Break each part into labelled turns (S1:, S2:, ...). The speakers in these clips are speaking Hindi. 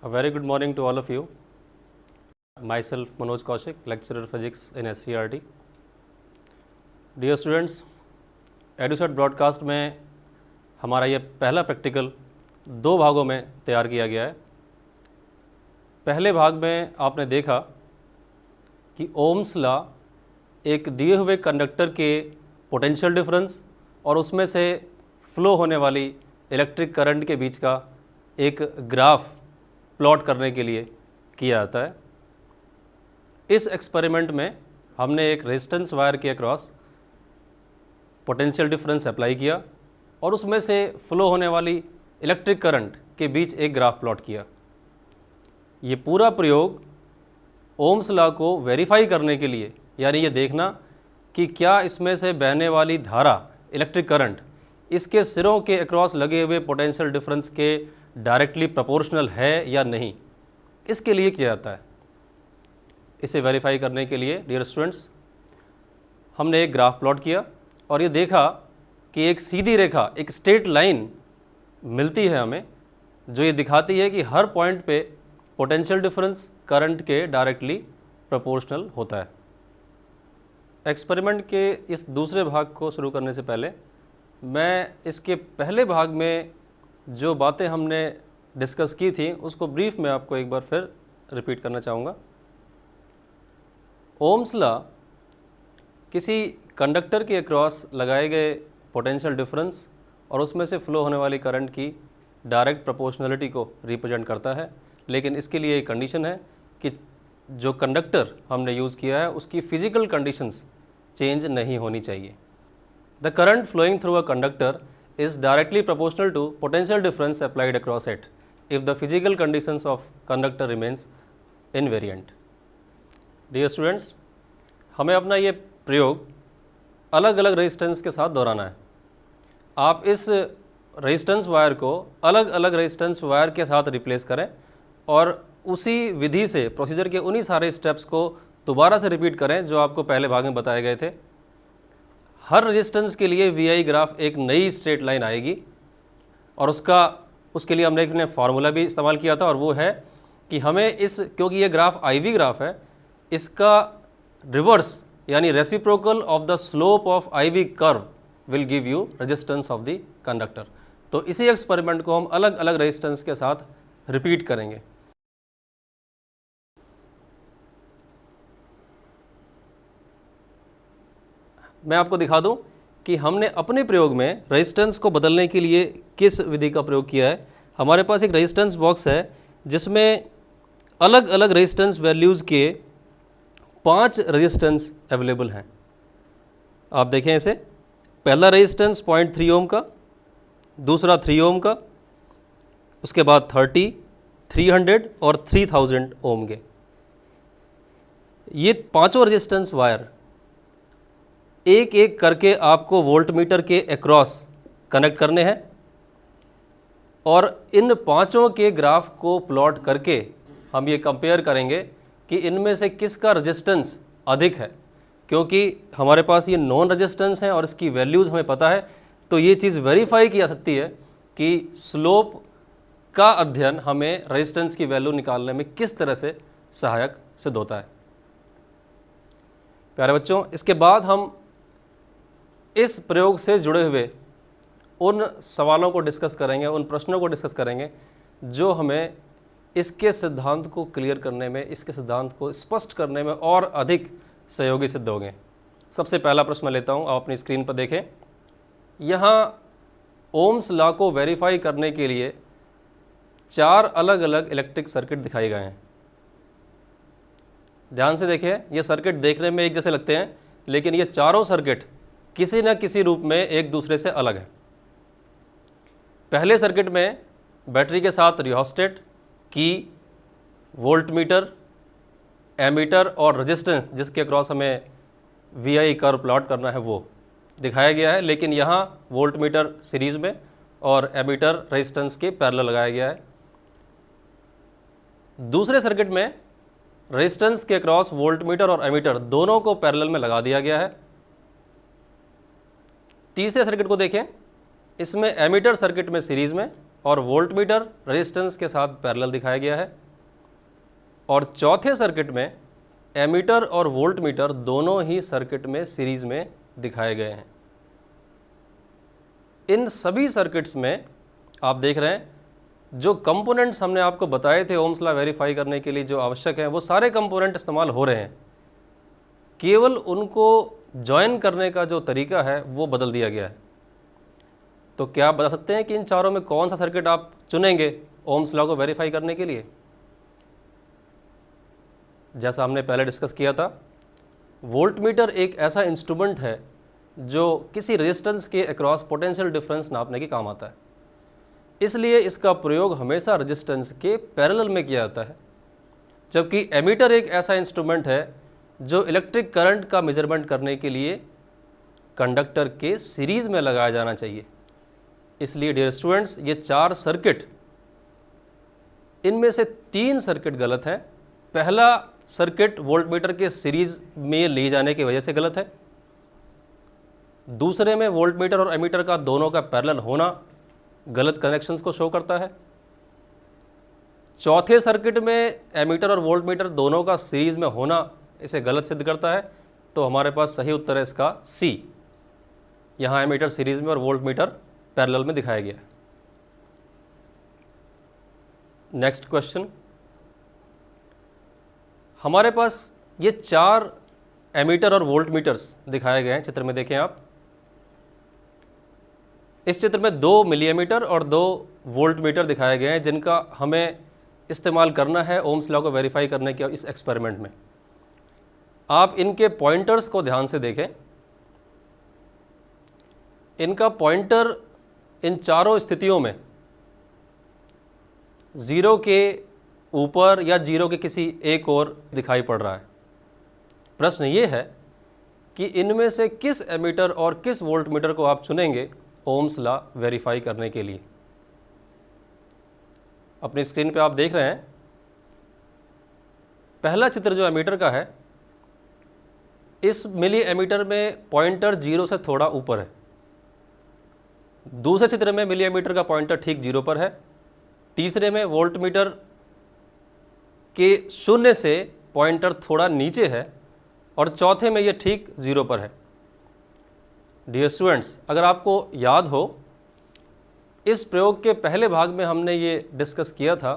S1: A very good morning to all of you. Myself Manoj Kaushik, lecturer physics in SCRT. Dear students, EduSat broadcast में हमारा ये पहला प्रैक्टिकल 2 भागों में तैयार किया गया है। पहले भाग में आपने देखा कि ओम्स लॉ एक दिए हुए कंडक्टर के पोटेंशियल डिफरेंस और उसमें से फ्लो होने वाली इलेक्ट्रिक करंट के बीच का एक ग्राफ प्लॉट करने के लिए किया जाता है। इस एक्सपेरिमेंट में हमने एक रेजिस्टेंस वायर के अक्रॉस पोटेंशियल डिफरेंस अप्लाई किया और उसमें से फ्लो होने वाली इलेक्ट्रिक करंट के बीच एक ग्राफ प्लॉट किया। ये पूरा प्रयोग ओम्स लॉ को वेरीफाई करने के लिए, यानी ये देखना कि क्या इसमें से बहने वाली धारा इलेक्ट्रिक करंट इसके सिरों के अक्रॉस लगे हुए पोटेंशियल डिफरेंस के डायरेक्टली प्रोपोर्शनल है या नहीं, इसके लिए किया जाता है। इसे वेरीफाई करने के लिए डियर स्टूडेंट्स हमने एक ग्राफ प्लॉट किया और ये देखा कि एक सीधी रेखा, एक स्ट्रेट लाइन मिलती है हमें, जो ये दिखाती है कि हर पॉइंट पे पोटेंशियल डिफरेंस करंट के डायरेक्टली प्रोपोर्शनल होता है। एक्सपेरिमेंट के इस दूसरे भाग को शुरू करने से पहले मैं इसके पहले भाग में जो बातें हमने डिस्कस की थी उसको ब्रीफ में आपको एक बार फिर रिपीट करना चाहूँगा। ओम्स लॉ किसी कंडक्टर के अक्रॉस लगाए गए पोटेंशियल डिफरेंस और उसमें से फ्लो होने वाली करंट की डायरेक्ट प्रोपोर्शनलिटी को रिप्रेजेंट करता है, लेकिन इसके लिए एक कंडीशन है कि जो कंडक्टर हमने यूज़ किया है उसकी फिजिकल कंडीशंस चेंज नहीं होनी चाहिए। The current flowing through a conductor is directly proportional to potential difference applied across it if the physical conditions of conductor remains invariant. Dear students, हमें अपना ये प्रयोग अलग अलग रेजिस्टेंस के साथ दोहराना है। आप इस रेजिस्टेंस वायर को अलग अलग रेजिस्टेंस वायर के साथ रिप्लेस करें और उसी विधि से प्रोसीजर के उन्हीं सारे स्टेप्स को दोबारा से रिपीट करें जो आपको पहले भाग में बताए गए थे। हर रेजिस्टेंस के लिए वी ग्राफ एक नई स्ट्रेट लाइन आएगी और उसके लिए हमने एक फार्मूला भी इस्तेमाल किया था और वो है कि हमें क्योंकि ये ग्राफ IV ग्राफ है, इसका रिवर्स यानी reciprocal of the slope of IV curve will give you resistance of the conductor. तो इसी एक्सपेरिमेंट को हम अलग अलग रेजिस्टेंस के साथ रिपीट करेंगे। मैं आपको दिखा दूं कि हमने अपने प्रयोग में रेजिस्टेंस को बदलने के लिए किस विधि का प्रयोग किया है। हमारे पास एक रेजिस्टेंस बॉक्स है जिसमें अलग अलग रेजिस्टेंस वैल्यूज़ के 5 रेजिस्टेंस अवेलेबल हैं। आप देखें इसे, पहला रेजिस्टेंस 0.3 ओम का, दूसरा 3 ओम का, उसके बाद 30, 300 और 3000 ओम के। ये पांचों रेजिस्टेंस वायर एक एक करके आपको वोल्टमीटर के अक्रॉस कनेक्ट करने हैं और इन पांचों के ग्राफ को प्लॉट करके हम ये कंपेयर करेंगे कि इनमें से किसका रेजिस्टेंस अधिक है। क्योंकि हमारे पास ये नॉन रेजिस्टेंस है और इसकी वैल्यूज़ हमें पता है, तो ये चीज़ वेरीफाई की जा सकती है कि स्लोप का अध्ययन हमें रेजिस्टेंस की वैल्यू निकालने में किस तरह से सहायक सिद्ध होता है। प्यारे बच्चों, इसके बाद हम इस प्रयोग से जुड़े हुए उन सवालों को डिस्कस करेंगे, उन प्रश्नों को डिस्कस करेंगे जो हमें इसके सिद्धांत को क्लियर करने में, इसके सिद्धांत को स्पष्ट करने में और अधिक सहयोगी सिद्ध होंगे। सबसे पहला प्रश्न मैं लेता हूं, आप अपनी स्क्रीन पर देखें। यहाँ ओम्स लॉ को वेरीफाई करने के लिए 4 अलग अलग इलेक्ट्रिक सर्किट दिखाए गए हैं। ध्यान से देखिए, ये सर्किट देखने में एक जैसे लगते हैं, लेकिन ये चारों सर्किट किसी न किसी रूप में एक दूसरे से अलग है। पहले सर्किट में बैटरी के साथ रियोस्टेट, की, वोल्टमीटर, एमीटर और रेजिस्टेंस जिसके अक्रॉस हमें VI कर्व प्लॉट करना है वो दिखाया गया है, लेकिन यहाँ वोल्टमीटर सीरीज में और एमीटर रेजिस्टेंस के पैरेलल लगाया गया है। दूसरे सर्किट में रेजिस्टेंस के अक्रॉस वोल्टमीटर और एमीटर दोनों को पैरेलल में लगा दिया गया है। तीसरे सर्किट को देखें, इसमें एमीटर सर्किट में सीरीज में और वोल्टमीटर रेजिस्टेंस के साथ पैरेलल दिखाया गया है। और चौथे सर्किट में एमीटर और वोल्टमीटर दोनों ही सर्किट में सीरीज में दिखाए गए हैं। इन सभी सर्किट्स में आप देख रहे हैं जो कंपोनेंट्स हमने आपको बताए थे ओम्स लॉ वेरीफाई करने के लिए जो आवश्यक हैं, वो सारे कंपोनेंट इस्तेमाल हो रहे हैं, केवल उनको ज्वाइन करने का जो तरीका है वो बदल दिया गया है। तो क्या आप बता सकते हैं कि इन चारों में कौन सा सर्किट आप चुनेंगे ओम्स लॉ को वेरीफाई करने के लिए? जैसा हमने पहले डिस्कस किया था, वोल्टमीटर एक ऐसा इंस्ट्रूमेंट है जो किसी रेजिस्टेंस के अक्रॉस पोटेंशियल डिफरेंस नापने के काम आता है, इसलिए इसका प्रयोग हमेशा रेजिस्टेंस के पैरेलल में किया जाता है। जबकि एमीटर एक ऐसा इंस्ट्रूमेंट है जो इलेक्ट्रिक करंट का मेजरमेंट करने के लिए कंडक्टर के सीरीज में लगाया जाना चाहिए। इसलिए डियर स्टूडेंट्स, ये 4 सर्किट, इनमें से 3 सर्किट गलत हैं। पहला सर्किट वोल्टमीटर के सीरीज में ले जाने की वजह से गलत है। दूसरे में वोल्टमीटर और एमीटर का दोनों का पैरेलल होना गलत कनेक्शंस को शो करता है। चौथे सर्किट में एमीटर और वोल्टमीटर दोनों का सीरीज में होना इसे गलत सिद्ध करता है। तो हमारे पास सही उत्तर है इसका सी। यहाँ एमीटर सीरीज में और वोल्टमीटर पैरेलल में दिखाया गया है। नेक्स्ट क्वेश्चन, हमारे पास ये 4 एमीटर और वोल्टमीटर्स दिखाए गए हैं। चित्र में देखें आप, इस चित्र में 2 मिलीमीटर और 2 वोल्टमीटर दिखाए गए हैं जिनका हमें इस्तेमाल करना है ओम्स लॉ को वेरीफाई करने के इस एक्सपेरिमेंट में। आप इनके पॉइंटर्स को ध्यान से देखें। इनका पॉइंटर इन चारों स्थितियों में 0 के ऊपर या 0 के किसी एक ओर दिखाई पड़ रहा है। प्रश्न ये है कि इनमें से किस एमीटर और किस वोल्टमीटर को आप चुनेंगे ओम्स लॉ वेरीफाई करने के लिए। अपनी स्क्रीन पे आप देख रहे हैं, पहला चित्र जो एमीटर का है, इस मिली एमीटर में पॉइंटर 0 से थोड़ा ऊपर है। दूसरे चित्र में मिली एमीटर का पॉइंटर ठीक 0 पर है। तीसरे में वोल्टमीटर के 0 से पॉइंटर थोड़ा नीचे है और चौथे में ये ठीक 0 पर है। डियर स्टूडेंट्स, अगर आपको याद हो, इस प्रयोग के पहले भाग में हमने ये डिस्कस किया था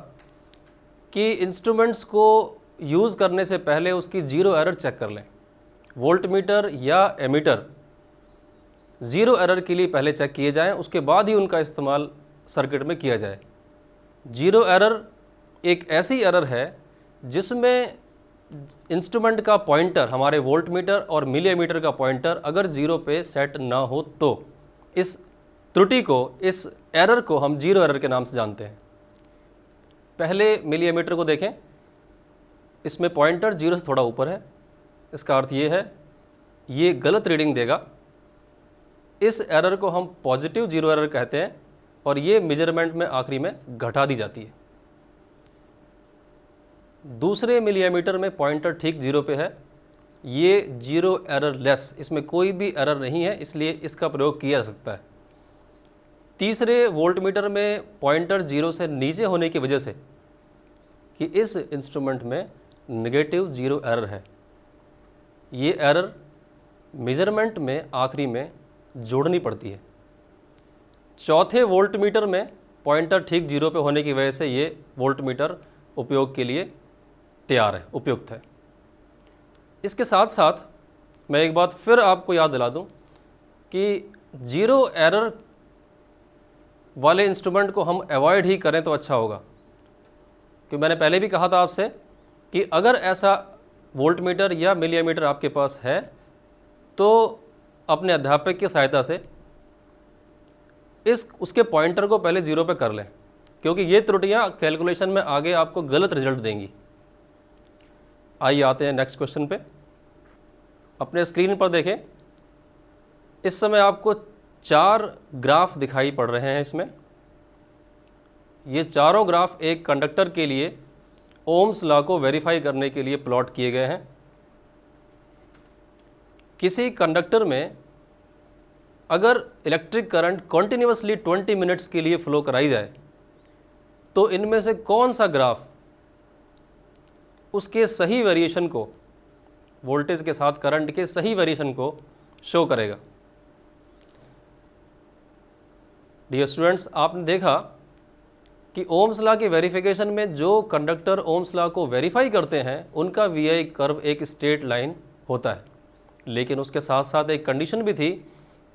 S1: कि इंस्ट्रूमेंट्स को यूज़ करने से पहले उसकी 0 एरर चेक कर लें। वोल्टमीटर या एमीटर 0 एरर के लिए पहले चेक किए जाएं, उसके बाद ही उनका इस्तेमाल सर्किट में किया जाए। 0 एरर एक ऐसी एरर है जिसमें इंस्ट्रूमेंट का पॉइंटर, हमारे वोल्टमीटर और मिलीमीटर का पॉइंटर अगर 0 पे सेट ना हो तो इस त्रुटि को, इस एरर को हम 0 एरर के नाम से जानते हैं। पहले मिलीमीटर को देखें, इसमें पॉइंटर 0 से थोड़ा ऊपर है। इसका अर्थ ये है ये गलत रीडिंग देगा। इस एरर को हम पॉजिटिव 0 एरर कहते हैं और ये मेजरमेंट में आखिरी में घटा दी जाती है। दूसरे मिलीमीटर में पॉइंटर ठीक 0 पे है, ये 0 एरर लेस, इसमें कोई भी एरर नहीं है, इसलिए इसका प्रयोग किया जा सकता है। तीसरे वोल्टमीटर में पॉइंटर 0 से नीचे होने की वजह से कि इस इंस्ट्रूमेंट में नेगेटिव 0 एरर है, ये एरर मेजरमेंट में आखिरी में जोड़नी पड़ती है। चौथे वोल्टमीटर में पॉइंटर ठीक 0 पे होने की वजह से ये वोल्टमीटर उपयोग के लिए तैयार है, उपयुक्त है। इसके साथ साथ मैं एक बात फिर आपको याद दिला दूं कि 0 एरर वाले इंस्ट्रूमेंट को हम अवॉइड ही करें तो अच्छा होगा, क्योंकि मैंने पहले भी कहा था आपसे कि अगर ऐसा वोल्टमीटर या मिलीमीटर आपके पास है तो अपने अध्यापक की सहायता से उसके पॉइंटर को पहले 0 पे कर लें, क्योंकि ये त्रुटियां कैलकुलेशन में आगे आपको गलत रिजल्ट देंगी। आइए आते हैं नेक्स्ट क्वेश्चन पे। अपने स्क्रीन पर देखें, इस समय आपको 4 ग्राफ दिखाई पड़ रहे हैं। इसमें ये चारों ग्राफ एक कंडक्टर के लिए ओम्स लॉ को वेरीफाई करने के लिए प्लॉट किए गए हैं। किसी कंडक्टर में अगर इलेक्ट्रिक करंट कॉन्टिन्यूसली 20 मिनट्स के लिए फ्लो कराई जाए तो इनमें से कौन सा ग्राफ उसके सही वेरिएशन को, वोल्टेज के साथ करंट के सही वेरिएशन को शो करेगा। डियर स्टूडेंट्स, आपने देखा कि ओम्स लॉ की वेरिफिकेशन में जो कंडक्टर ओम्स लॉ को वेरीफाई करते हैं उनका वी कर्व एक स्ट्रेट लाइन होता है, लेकिन उसके साथ साथ एक कंडीशन भी थी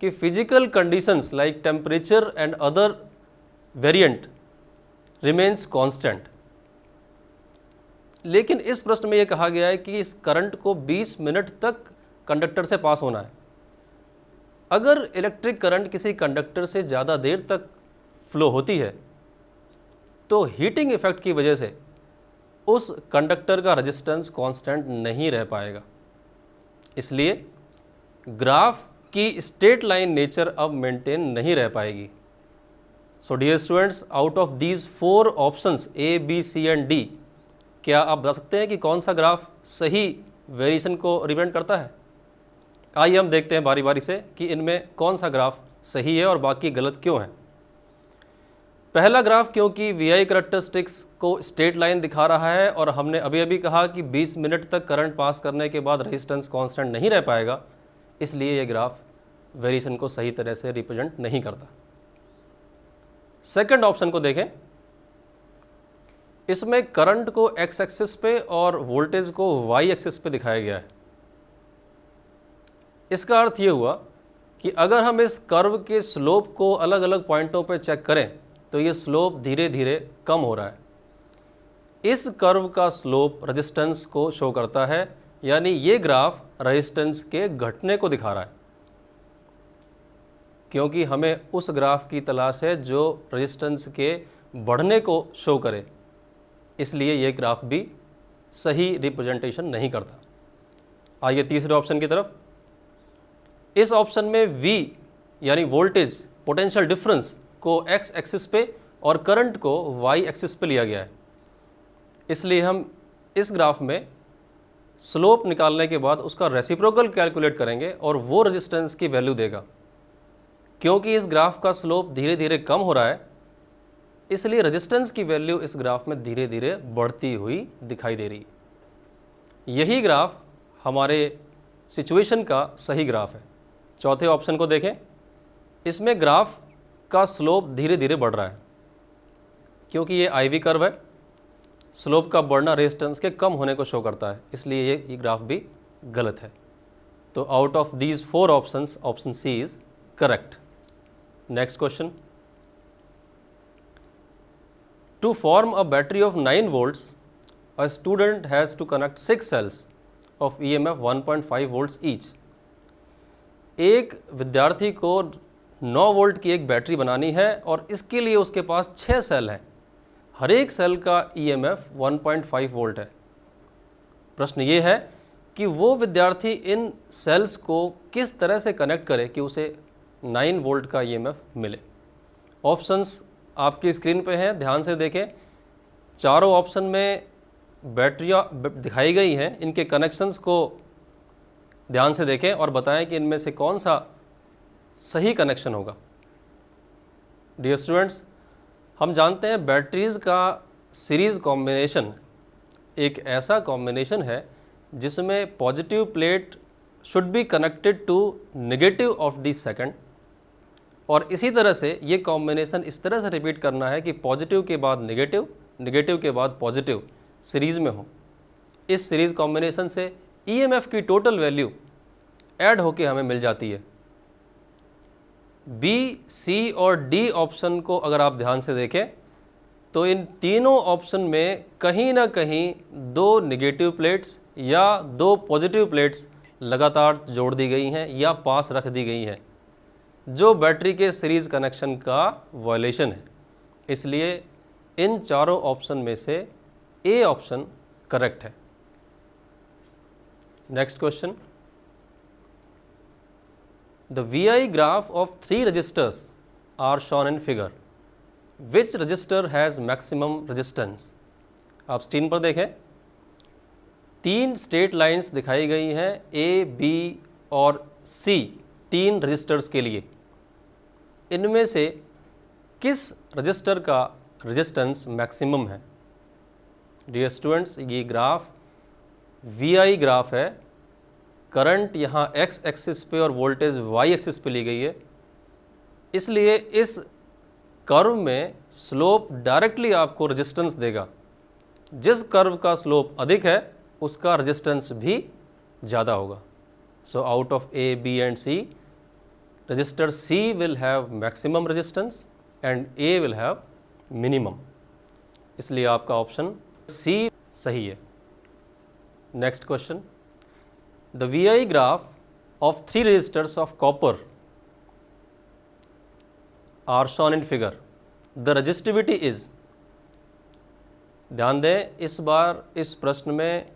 S1: कि physical conditions like temperature and other variant remains constant. लेकिन इस प्रश्न में यह कहा गया है कि इस करंट को 20 मिनट तक कंडक्टर से पास होना है। अगर इलेक्ट्रिक करंट किसी कंडक्टर से ज़्यादा देर तक फ्लो होती है तो हीटिंग इफेक्ट की वजह से उस कंडक्टर का रेजिस्टेंस कांस्टेंट नहीं रह पाएगा। इसलिए ग्राफ की स्ट्रेट लाइन नेचर अब मेंटेन नहीं रह पाएगी। So dear students, out of these 4 options A, B, C and D, क्या आप बता सकते हैं कि कौन सा ग्राफ सही वेरिएशन को रिप्रेजेंट करता है? आइए हम देखते हैं बारी बारी से कि इनमें कौन सा ग्राफ सही है और बाकी गलत क्यों है। पहला ग्राफ क्योंकि VI करैक्टरिस्टिक्स को स्ट्रेट लाइन दिखा रहा है और हमने अभी अभी कहा कि 20 मिनट तक करंट पास करने के बाद रेजिस्टेंस कांस्टेंट नहीं रह पाएगा, इसलिए ये ग्राफ वेरिएशन को सही तरह से रिप्रेजेंट नहीं करता। सेकंड ऑप्शन को देखें, इसमें करंट को x एक्सिस पे और वोल्टेज को y एक्सिस पे दिखाया गया है। इसका अर्थ ये हुआ कि अगर हम इस कर्व के स्लोप को अलग अलग पॉइंटों पे चेक करें तो ये स्लोप धीरे धीरे कम हो रहा है। इस कर्व का स्लोप रेजिस्टेंस को शो करता है, यानी ये ग्राफ रेजिस्टेंस के घटने को दिखा रहा है, क्योंकि हमें उस ग्राफ की तलाश है जो रेजिस्टेंस के बढ़ने को शो करे, इसलिए ये ग्राफ भी सही रिप्रेजेंटेशन नहीं करता। आइए तीसरे ऑप्शन की तरफ। इस ऑप्शन में V यानी वोल्टेज पोटेंशियल डिफरेंस को x एक्सिस पे और करंट को y एक्सिस पे लिया गया है, इसलिए हम इस ग्राफ में स्लोप निकालने के बाद उसका रेसिप्रोकल कैलकुलेट करेंगे और वो रेजिस्टेंस की वैल्यू देगा। क्योंकि इस ग्राफ का स्लोप धीरे धीरे कम हो रहा है, इसलिए रेजिस्टेंस की वैल्यू इस ग्राफ में धीरे धीरे बढ़ती हुई दिखाई दे रही है। यही ग्राफ हमारे सिचुएशन का सही ग्राफ है। चौथे ऑप्शन को देखें, इसमें ग्राफ का स्लोप धीरे धीरे बढ़ रहा है, क्योंकि ये IV कर्व है, स्लोप का बढ़ना रेजिस्टेंस के कम होने को शो करता है, इसलिए ये ग्राफ भी गलत है। तो out of these 4 options option C is correct. Next question, to form a battery of 9 volts a student has to connect 6 cells of EMF 1.5 volts each। एक विद्यार्थी को 9 वोल्ट की एक बैटरी बनानी है और इसके लिए उसके पास 6 सेल हैं, हर एक सेल का EMF 1.5 वोल्ट है। प्रश्न ये है कि वो विद्यार्थी इन सेल्स को किस तरह से कनेक्ट करे कि उसे 9 वोल्ट का EMF मिले। ऑप्शंस आपकी स्क्रीन पे हैं, ध्यान से देखें। चारों ऑप्शन में बैटरियाँ दिखाई गई हैं, इनके कनेक्शंस को ध्यान से देखें और बताएं कि इनमें से कौन सा सही कनेक्शन होगा। डियर स्टूडेंट्स, हम जानते हैं बैटरीज़ का सीरीज़ कॉम्बिनेशन एक ऐसा कॉम्बिनेशन है जिसमें positive plate should be connected to negative of the second, और इसी तरह से ये कॉम्बिनेशन इस तरह से रिपीट करना है कि पॉजिटिव के बाद नेगेटिव, नेगेटिव के बाद पॉजिटिव सीरीज़ में हो। इस सीरीज़ कॉम्बिनेशन से EMF की टोटल वैल्यू ऐड होके हमें मिल जाती है। B, C और D ऑप्शन को अगर आप ध्यान से देखें तो इन तीनों ऑप्शन में कहीं ना कहीं 2 नेगेटिव प्लेट्स या 2 पॉजिटिव प्लेट्स लगातार जोड़ दी गई हैं या पास रख दी गई हैं, जो बैटरी के सीरीज़ कनेक्शन का वायलेशन है। इसलिए इन चारों ऑप्शन में से A ऑप्शन करेक्ट है। Next question, the VI graph of 3 resistors are shown in figure, which resistor has maximum resistance. आप स्क्रीन पर देखें, 3 स्ट्रेट लाइंस दिखाई गई हैं A, B और C, 3 रजिस्टर्स के लिए। इनमें से किस रजिस्टर का रेजिस्टेंस मैक्सिमम है। डियर स्टूडेंट्स, ये ग्राफ VI ग्राफ है, करंट यहाँ x एक्सिस पे और वोल्टेज y एक्सिस पे ली गई है, इसलिए इस कर्व में स्लोप डायरेक्टली आपको रेजिस्टेंस देगा। जिस कर्व का स्लोप अधिक है उसका रेजिस्टेंस भी ज़्यादा होगा। So out of A, B and C, register C will have maximum resistance and A will have minimum, इसलिए आपका ऑप्शन C सही है। Next question, the VI graph of 3 resistors of copper are shown in figure. The resistivity is, ध्यान दें इस बार इस प्रश्न में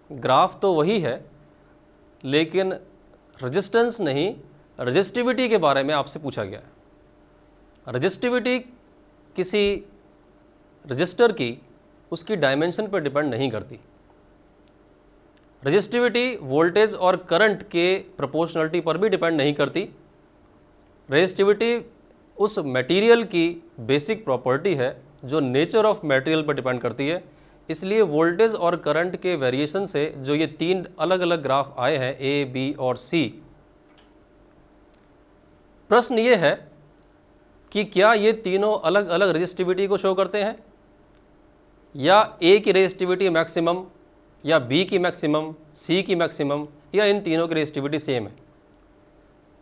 S1: ग्राफ तो वही है लेकिन रेजिस्टेंस नहीं, रेजिस्टिविटी के बारे में आपसे पूछा गया है। रेजिस्टिविटी किसी रजिस्टर की उसकी डायमेंशन पर डिपेंड नहीं करती। रेजिस्टिविटी वोल्टेज और करंट के प्रोपोर्शनलिटी पर भी डिपेंड नहीं करती। रेजिस्टिविटी उस मटेरियल की बेसिक प्रॉपर्टी है जो नेचर ऑफ मटेरियल पर डिपेंड करती है। इसलिए वोल्टेज और करंट के वेरिएशन से जो ये 3 अलग अलग ग्राफ आए हैं A, B और C, प्रश्न ये है कि क्या ये तीनों अलग अलग रेजिस्टिविटी को शो करते हैं, या A की रेजिस्टिविटी मैक्सिमम, या B की मैक्सिमम, C की मैक्सिमम, या इन तीनों की रेजिस्टिविटी सेम है।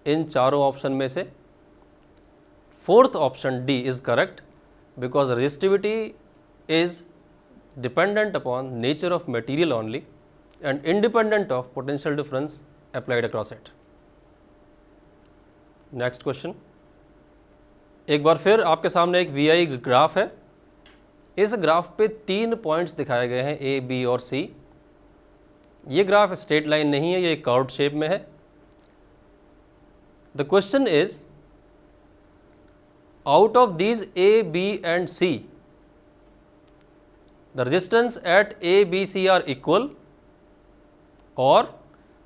S1: इन चारों ऑप्शन में से fourth option D is correct, because resistivity is dependent upon nature of material only and independent of potential difference applied across it. Next question, एक बार फिर आपके सामने एक VI ग्राफ है। इस ग्राफ पे 3 पॉइंट्स दिखाए गए हैं A, B और C। ये ग्राफ स्ट्रेट लाइन नहीं है, ये कर्व्ड शेप में है। The question is, out of these A, B and C, the resistance at A, B, C are equal, or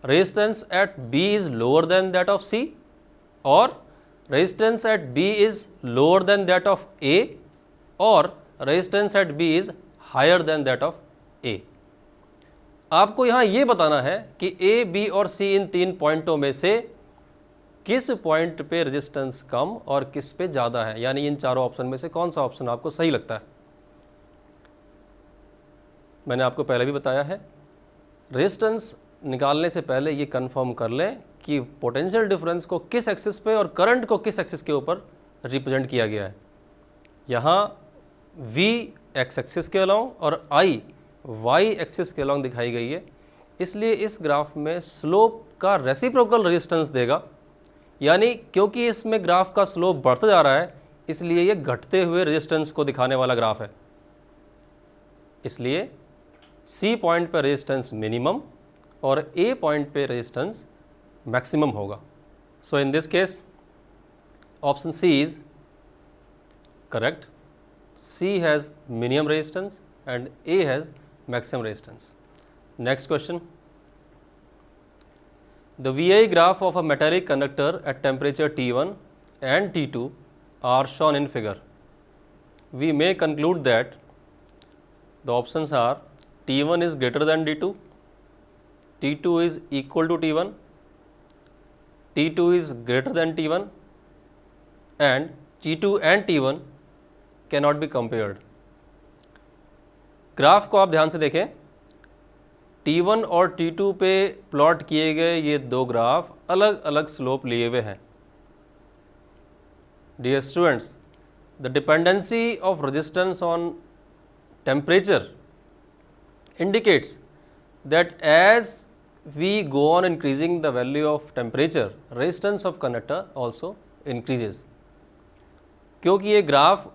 S1: resistance at B is lower than that of C, or resistance at B is lower than that of A, or resistance at B is higher than that of A। आपको यहाँ ये बताना है कि A, B और C इन 3 पॉइंटों में से किस पॉइंट पे रेजिस्टेंस कम और किस पे ज़्यादा है, यानी इन चारों ऑप्शन में से कौन सा ऑप्शन आपको सही लगता है। मैंने आपको पहले भी बताया है, रेजिस्टेंस निकालने से पहले ये कंफर्म कर लें कि पोटेंशियल डिफरेंस को किस एक्सिस पे और करंट को किस एक्सिस के ऊपर रिप्रेजेंट किया गया है। यहाँ V एक्स एक्सिस के अलोंग और I Y एक्सिस के अलोंग दिखाई गई है, इसलिए इस ग्राफ में स्लोप का रेसिप्रोकल रेजिस्टेंस देगा, यानी क्योंकि इसमें ग्राफ का स्लोप बढ़ता जा रहा है इसलिए ये घटते हुए रेजिस्टेंस को दिखाने वाला ग्राफ है। इसलिए C पॉइंट पर रेजिस्टेंस मिनिमम और A पॉइंट पे रेजिस्टेंस मैक्सिमम होगा। So in this case option C is correct. C has minimum resistance and A has maximum resistance. Next question, the VI graph of a metallic conductor at temperature T1 and T2 are shown in figure. We may conclude that the options are T1 is greater than T2, T2 is equal to T1, T2 is greater than T1 and T2 and T1 cannot be compared. Graph को आप ध्यान से देखें, T1 और T2 पे प्लॉट किए गए ये 2 ग्राफ अलग अलग स्लोप लिए हुए हैं। Dear students, the dependency of resistance on temperature indicates that as we go on increasing the value of temperature, resistance of conductor also increases. क्योंकि ये ग्राफ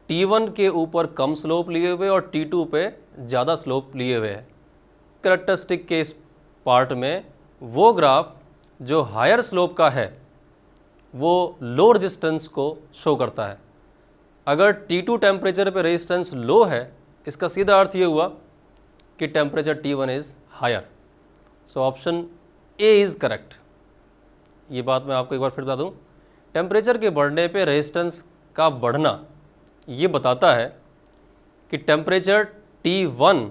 S1: T1 के ऊपर कम स्लोप लिए हुए और T2 पे ज़्यादा स्लोप लिए हुए हैं। कैरेक्टरिस्टिक के इस पार्ट में वो ग्राफ जो हायर स्लोप का है वो लो रेजिस्टेंस को शो करता है। अगर T2 टेम्परेचर पे रेजिस्टेंस लो है, इसका सीधा अर्थ ये हुआ कि temperature T1 is higher. So option A is correct. ये बात मैं आपको एक बार फिर बता दूँ, टेम्परेचर के बढ़ने पे रेजिस्टेंस का बढ़ना ये बताता है कि temperature T1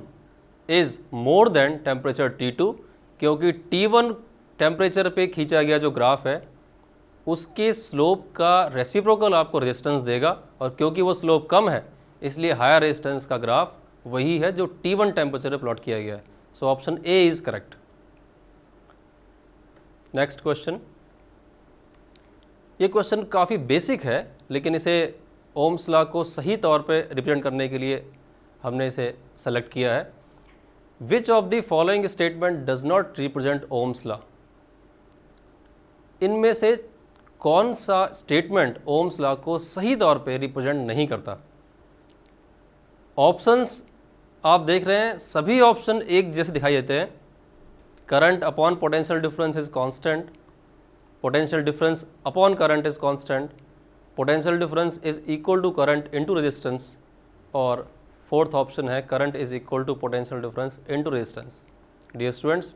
S1: is more than temperature T2, क्योंकि T1 टेम्परेचर पे खींचा गया जो ग्राफ है उसके स्लोप का रेसिप्रोकल आपको रेजिस्टेंस देगा, और क्योंकि वो स्लोप कम है इसलिए हायर रेजिस्टेंस का ग्राफ वही है जो T1 टेम्परेचर पे प्लॉट किया गया है। So option A is correct. Next question, ये क्वेश्चन काफ़ी बेसिक है लेकिन इसे ओम्स लॉ को सही तौर पे रिप्रेजेंट करने के लिए हमने इसे सेलेक्ट किया है। Which of the following statement does not represent Ohm's law? इनमें से कौन सा स्टेटमेंट ओम्स लॉ को सही तौर पे रिप्रेजेंट नहीं करता? ऑप्शंस आप देख रहे हैं, सभी ऑप्शन एक जैसे दिखाई देते हैं। Current upon potential difference is constant, potential difference upon current is constant, potential difference is equal to current into resistance, और फोर्थ ऑप्शन है current is equal to potential difference into resistance. Dear students,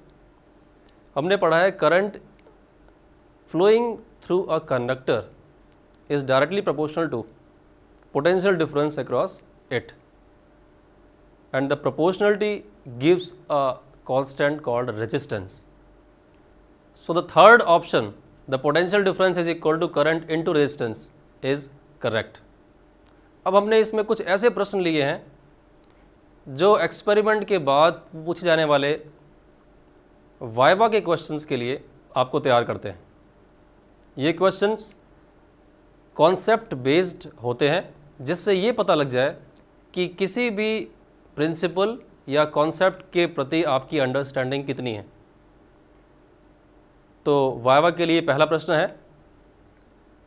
S1: हमने पढ़ा है current flowing through a conductor is directly proportional to potential difference across it, and the proportionality gives a constant called resistance. So the third option, the potential difference is equal to current into resistance, is correct. अब हमने इसमें कुछ ऐसे प्रश्न लिए हैं जो एक्सपेरिमेंट के बाद पूछे जाने वाले वाइवा के क्वेश्चंस के लिए आपको तैयार करते हैं। ये क्वेश्चंस कॉन्सेप्ट बेस्ड होते हैं, जिससे ये पता लग जाए कि किसी भी प्रिंसिपल या कॉन्सेप्ट के प्रति आपकी अंडरस्टैंडिंग कितनी है। तो वाइवा के लिए पहला प्रश्न है,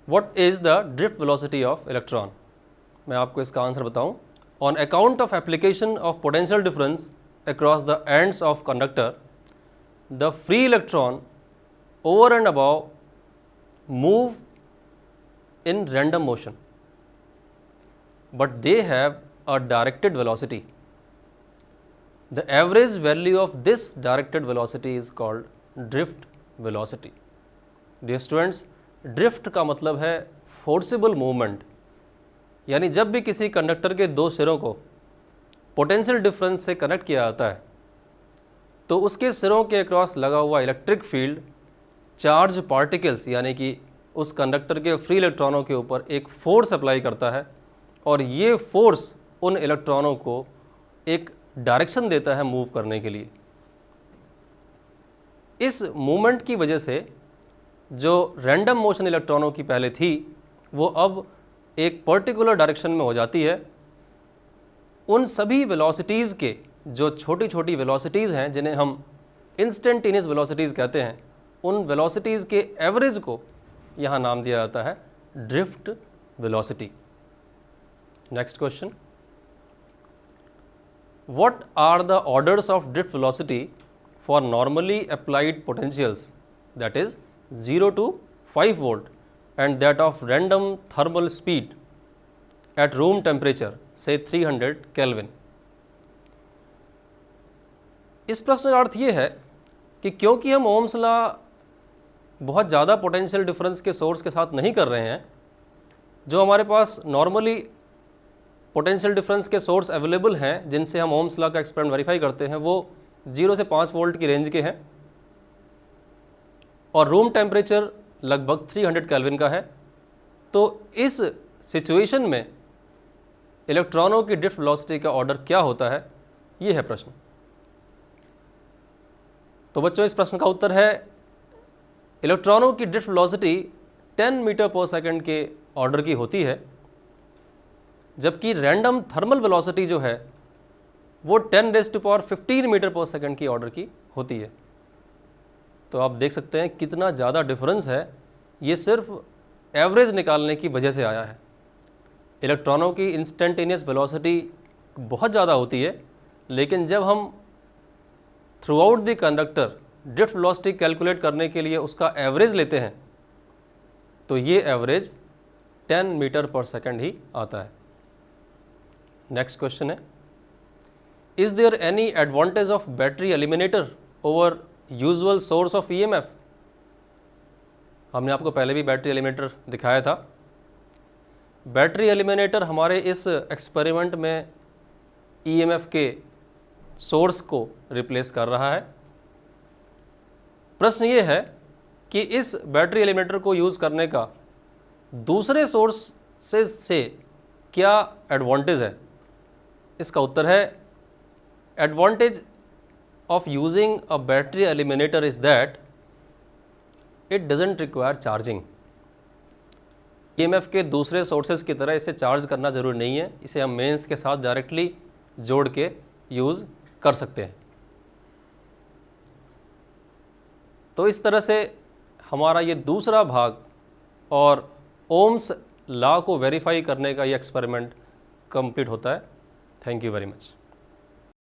S1: what is the drift velocity of electron? मैं आपको इसका आंसर बताऊं। On account of application of potential difference across the ends of conductor, the free electron over and above move in random motion, but they have a directed velocity. The average value of this directed velocity is called drift velocity. Dear students, drift का मतलब है forcible movement, यानी जब भी किसी कंडक्टर के दो सिरों को पोटेंशियल डिफरेंस से कनेक्ट किया जाता है तो उसके सिरों के अक्रॉस लगा हुआ इलेक्ट्रिक फील्ड चार्ज पार्टिकल्स यानी कि उस कंडक्टर के फ्री इलेक्ट्रॉनों के ऊपर एक फोर्स अप्लाई करता है, और ये फोर्स उन इलेक्ट्रॉनों को एक डायरेक्शन देता है मूव करने के लिए। इस मूवमेंट की वजह से जो रैंडम मोशन इलेक्ट्रॉनों की पहले थी वो अब एक पर्टिकुलर डायरेक्शन में हो जाती है। उन सभी वेलोसिटीज़ के जो छोटी छोटी वेलोसिटीज़ हैं जिन्हें हम इंस्टेंटेनियस वेलोसिटीज़ कहते हैं, उन वेलोसिटीज़ के एवरेज को यहाँ नाम दिया जाता है drift velocity. Next question, what are the orders of drift velocity for normally applied potentials, that is 0 to 5 volt and that of random thermal speed at room temperature say 300 Kelvin? इस प्रश्न का अर्थ ये है कि क्योंकि हम ओम्स लॉ बहुत ज़्यादा पोटेंशियल डिफरेंस के सोर्स के साथ नहीं कर रहे हैं, जो हमारे पास नॉर्मली पोटेंशियल डिफरेंस के सोर्स अवेलेबल हैं जिनसे हम ओम्स लॉ का एक्सपेरिमेंट वेरीफाई करते हैं, वो 0 से 5 वोल्ट की रेंज के हैं और रूम टेम्परेचर लगभग 300 केल्विन का है। तो इस सिचुएशन में इलेक्ट्रॉनों की ड्रिफ्ट वेलोसिटी का ऑर्डर क्या होता है, ये है प्रश्न। तो बच्चों, इस प्रश्न का उत्तर है इलेक्ट्रॉनों की ड्रिफ्ट वेलोसिटी 10 मीटर पर सेकंड के ऑर्डर की होती है, जबकि रैंडम थर्मल वेलोसिटी जो है वो 10⁻15 मीटर पर सेकंड की ऑर्डर की होती है। तो आप देख सकते हैं कितना ज़्यादा डिफरेंस है, ये सिर्फ एवरेज निकालने की वजह से आया है। इलेक्ट्रॉनों की इंस्टेंटेनियस वेलोसिटी बहुत ज़्यादा होती है, लेकिन जब हम throughout the conductor drift velocity calculate करने के लिए उसका एवरेज लेते हैं तो ये एवरेज 10 मीटर पर सेकंड ही आता है। नेक्स्ट क्वेश्चन है, is there any advantage of battery eliminator over usual source of EMF? हमने आपको पहले भी बैटरी एलिमिनेटर दिखाया था। बैटरी एलिमिनेटर हमारे इस एक्सपेरिमेंट में ईएमएफ के सोर्स को रिप्लेस कर रहा है। प्रश्न ये है कि इस बैटरी एलिमिनेटर को यूज़ करने का दूसरे सोर्सेज से क्या एडवांटेज है? इसका उत्तर है, advantage of using a battery eliminator is that it doesn't require charging. EMF के दूसरे सोर्सेज की तरह इसे चार्ज करना ज़रूरी नहीं है, इसे हम मेंस के साथ डायरेक्टली जोड़ के यूज़ कर सकते हैं। तो इस तरह से हमारा ये दूसरा भाग और ओम्स लॉ को वेरीफाई करने का ये एक्सपेरिमेंट कंप्लीट होता है। Thank you very much.